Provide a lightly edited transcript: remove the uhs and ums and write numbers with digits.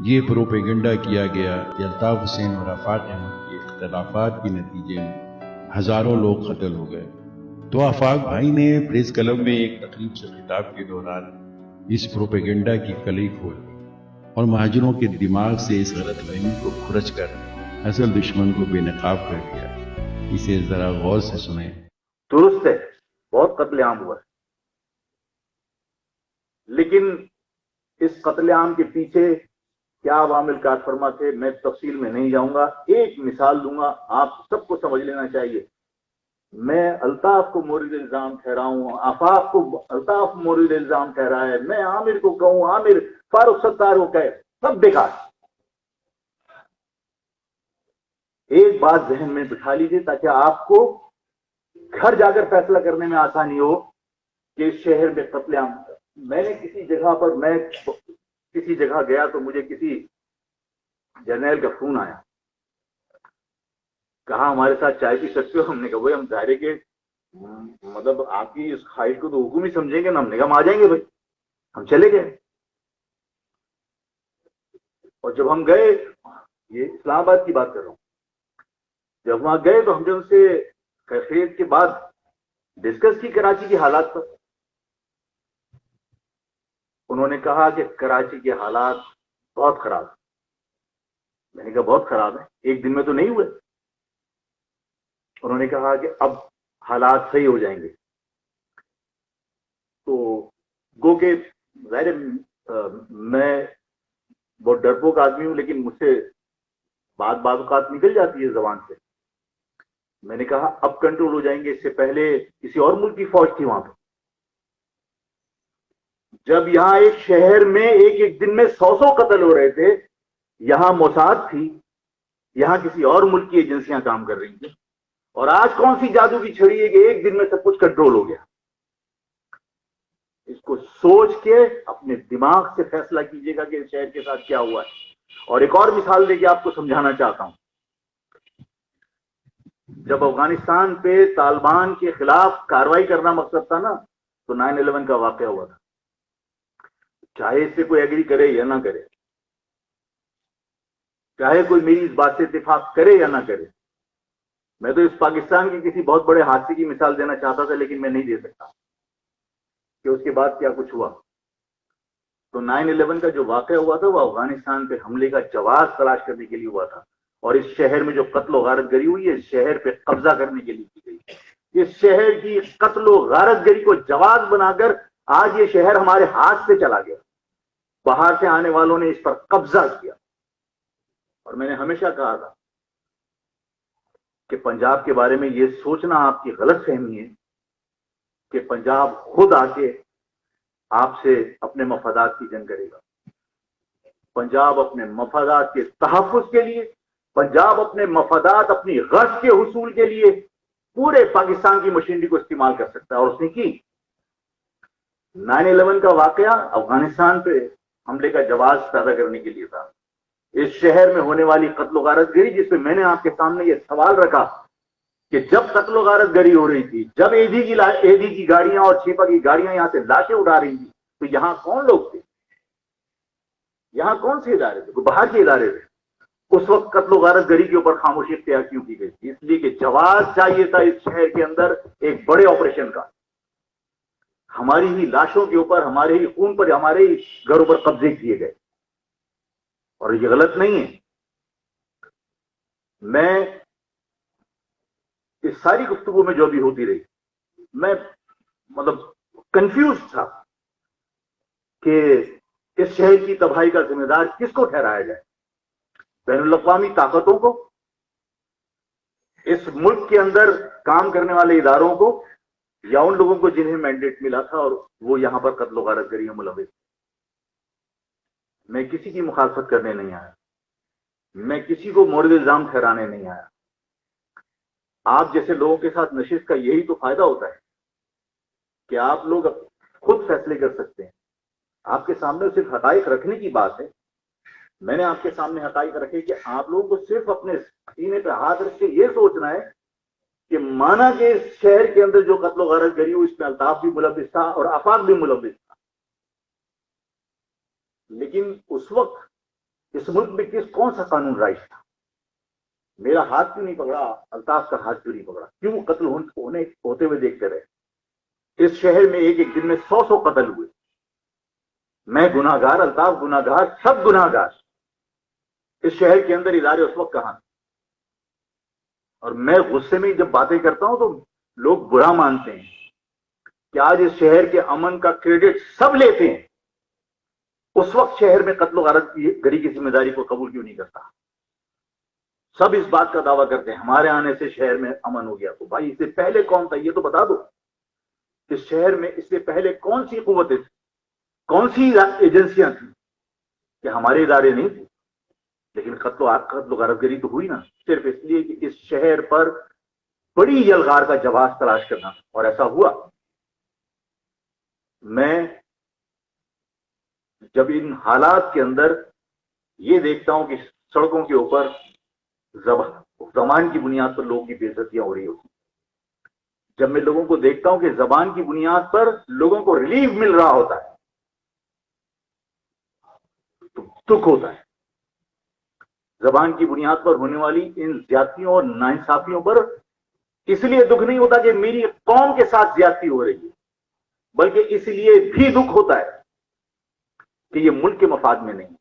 یہ پروپیگنڈا کیا گیا کہ الطاف حسین اور آفاق احمد کے اختلافات کے نتیجے میں ہزاروں لوگ قتل ہو گئے، تو آفاق بھائی نے پریس کلب میں ایک تقریب سے خطاب کے دوران اس پروپیگنڈا کی کلی کھول اور مہاجروں کے دماغ سے اس غلط فہمی کو کھرچ کر اصل دشمن کو بے نقاب کر دیا۔ اسے ذرا غور سے سنیں۔ درست ہے، بہت قتل عام ہوا ہے، لیکن اس قتل عام کے پیچھے کیا عوامل کار فرما تھے میں تفصیل میں نہیں جاؤں گا، ایک مثال دوں گا، آپ سب کو سمجھ لینا چاہیے۔ میں الطاف کو مورد الزام ٹھہراؤں، آفاق کو الطاف مورد الزام ٹھہرائے، میں عامر کو کہوں، عامر فاروق ستار کو کہے، سب بیکار۔ ایک بات ذہن میں بٹھا لیجیے تاکہ آپ کو گھر جا کر فیصلہ کرنے میں آسانی ہو کہ اس شہر میں قتل عام۔ میں نے کسی جگہ گیا تو مجھے کسی جرنیل کا فون آیا، کہا ہمارے ساتھ چائے پی سکتے ہو؟ ہم نے کہا بھائی ہم ظاہر ہے کہ مطلب آپ کی اس خواہش کو تو حکم ہی سمجھیں گے نا۔ ہم نے کہا ہم آ جائیں گے بھائی، ہم چلے گئے۔ اور جب ہم گئے، یہ اسلام آباد کی بات کر رہا ہوں، جب وہاں گئے تو ہم نے ان سے خیریت کے بعد ڈسکس کی کراچی کے حالات پر۔ انہوں نے کہا کہ کراچی کے حالات بہت خراب ہیں۔ میں نے کہا بہت خراب ہیں، ایک دن میں تو نہیں ہوئے۔ انہوں نے کہا کہ اب حالات صحیح ہو جائیں گے۔ تو گو کہ ظاہر میں بہت ڈرپوک آدمی ہوں، لیکن مجھ سے بعض اوقات نکل جاتی ہے زبان سے۔ میں نے کہا اب کنٹرول ہو جائیں گے، اس سے پہلے کسی اور ملک کی فوج تھی وہاں پہ۔ جب یہاں ایک شہر میں ایک دن میں 100 قتل ہو رہے تھے، یہاں موساد تھی، یہاں کسی اور ملک کی ایجنسیاں کام کر رہی تھیں، اور آج کون سی جادو کی چھڑی ہے کہ ایک دن میں سب کچھ کنٹرول ہو گیا؟ اس کو سوچ کے اپنے دماغ سے فیصلہ کیجئے گا کہ اس شہر کے ساتھ کیا ہوا ہے۔ اور ایک اور مثال دے کے آپ کو سمجھانا چاہتا ہوں۔ جب افغانستان پہ طالبان کے خلاف کارروائی کرنا مقصد تھا نا، تو 9/11 کا واقعہ ہوا تھا۔ چاہے اس سے کوئی ایگری کرے یا نہ کرے، چاہے کوئی میری اس بات سے اتفاق کرے یا نہ کرے، میں تو اس پاکستان کے کسی بہت بڑے حادثے کی مثال دینا چاہتا تھا، لیکن میں نہیں دے سکتا کہ اس کے بعد کیا کچھ ہوا۔ تو 9/11 کا جو واقعہ ہوا تھا وہ افغانستان پہ حملے کا جواز تلاش کرنے کے لیے ہوا تھا، اور اس شہر میں جو قتل و غارت گری ہوئی ہے، اس شہر پہ قبضہ کرنے کے لیے کی گئی۔ اس شہر کی قتل و غارت گری کو جواز بنا کر آج یہ شہر ہمارے ہاتھ سے چلا گیا۔ باہر سے آنے والوں نے اس پر قبضہ کیا۔ اور میں نے ہمیشہ کہا تھا کہ پنجاب کے بارے میں یہ سوچنا آپ کی غلط فہمی ہے کہ پنجاب خود آ کے آپ سے اپنے مفادات کی جنگ کرے گا۔ پنجاب اپنے مفادات کے تحفظ کے لیے، پنجاب اپنے مفادات، اپنی غرض کے حصول کے لیے پورے پاکستان کی مشینری کو استعمال کر سکتا ہے، اور اس نے کی۔ 9/11 کا واقعہ افغانستان پہ حملے کا جواز پیدا کرنے کے لیے تھا۔ اس شہر میں ہونے والی قتل و غارت گری، جس میں میں نے آپ کے سامنے یہ سوال رکھا کہ جب قتل و غارت گری ہو رہی تھی، جب اے ڈی کی گاڑیاں اور چھیپا کی گاڑیاں یہاں سے لاشیں اٹھا رہی تھی، تو یہاں کون لوگ تھے؟ یہاں کون سے ادارے تھے؟ باہر کے ادارے تھے۔ اس وقت قتل و غارت گری کے اوپر خاموشی اختیار کیوں کی گئی تھی؟ اس لیے کہ جواز چاہیے تھا اس شہر کے اندر ایک بڑے آپریشن کا۔ ہماری ہی لاشوں کے اوپر، ہمارے ہی خون پر، ہمارے ہی گھروں پر قبضے کیے گئے، اور یہ غلط نہیں ہے۔ میں اس ساری گفتگو میں جو بھی ہوتی رہی، میں مطلب کنفیوز تھا کہ اس شہر کی تباہی کا ذمہ دار کس کو ٹھہرایا جائے، بین الاقوامی طاقتوں کو، اس ملک کے اندر کام کرنے والے اداروں کو، یا ان لوگوں کو جنہیں مینڈیٹ ملا تھا اور وہ یہاں پر قتل و غارت گری میں ملوث۔ میں کسی کی مخالفت کرنے نہیں آیا، میں کسی کو مورد الزام ٹھہرانے نہیں آیا۔ آپ جیسے لوگوں کے ساتھ نشست کا یہی تو فائدہ ہوتا ہے کہ آپ لوگ خود فیصلے کر سکتے ہیں۔ آپ کے سامنے صرف حقائق رکھنے کی بات ہے۔ میں نے آپ کے سامنے حقائق رکھے کہ آپ لوگوں کو صرف اپنے سینے پہ ہاتھ رکھ کے یہ سوچنا ہے کہ مانا کہ اس شہر کے اندر جو قتل و غارت گری ہوئی، اس میں الطاف بھی ملوث تھا اور آفاق بھی ملوث تھا، لیکن اس وقت اس ملک میں کون سا قانون رائج تھا؟ میرا ہاتھ کیوں نہیں پکڑا؟ الطاف کا ہاتھ کیوں نہیں پکڑا؟ کیوں قتل ہوتے ہوئے دیکھتے رہے؟ اس شہر میں ایک ایک دن میں 100 قتل ہوئے. میں گناہ گار، الطاف گناہ گار، سب گناہ گار. اس شہر کے اندر ادارے اس وقت کہاں؟ اور میں غصے میں جب باتیں کرتا ہوں تو لوگ برا مانتے ہیں کہ آج اس شہر کے امن کا کریڈٹ سب لیتے ہیں. اس وقت شہر میں قتل و غارت گری کی ذمہ داری کو قبول کیوں نہیں کرتا؟ سب اس بات کا دعویٰ کرتے ہیں ہمارے آنے سے شہر میں امن ہو گیا. تو بھائی اس سے پہلے کون تھا یہ تو بتا دو. اس شہر میں اس سے پہلے کون سی قوتیں تھیں، کون سی ایجنسیاں تھیں کہ ہمارے ادارے نہیں تھے؟ لیکن قتل و غارت گری تو ہوئی نا، صرف اس لیے کہ اس شہر پر بڑی یلغار کا جواز تلاش کرنا، اور ایسا ہوا. میں جب ان حالات کے اندر یہ دیکھتا ہوں کہ سڑکوں کے اوپر زبان کی بنیاد پر لوگوں کی بے عزتیاں ہو رہی ہوتی، جب میں لوگوں کو دیکھتا ہوں کہ زبان کی بنیاد پر لوگوں کو ریلیف مل رہا ہوتا ہے تو دکھ ہوتا ہے. زبان کی بنیاد پر ہونے والی ان زیادتیوں اور ناانصافیوں پر اس لیے دکھ نہیں ہوتا کہ میری قوم کے ساتھ زیادتی ہو رہی ہے، بلکہ اس لیے بھی دکھ ہوتا ہے کہ یہ ملک کے مفاد میں نہیں.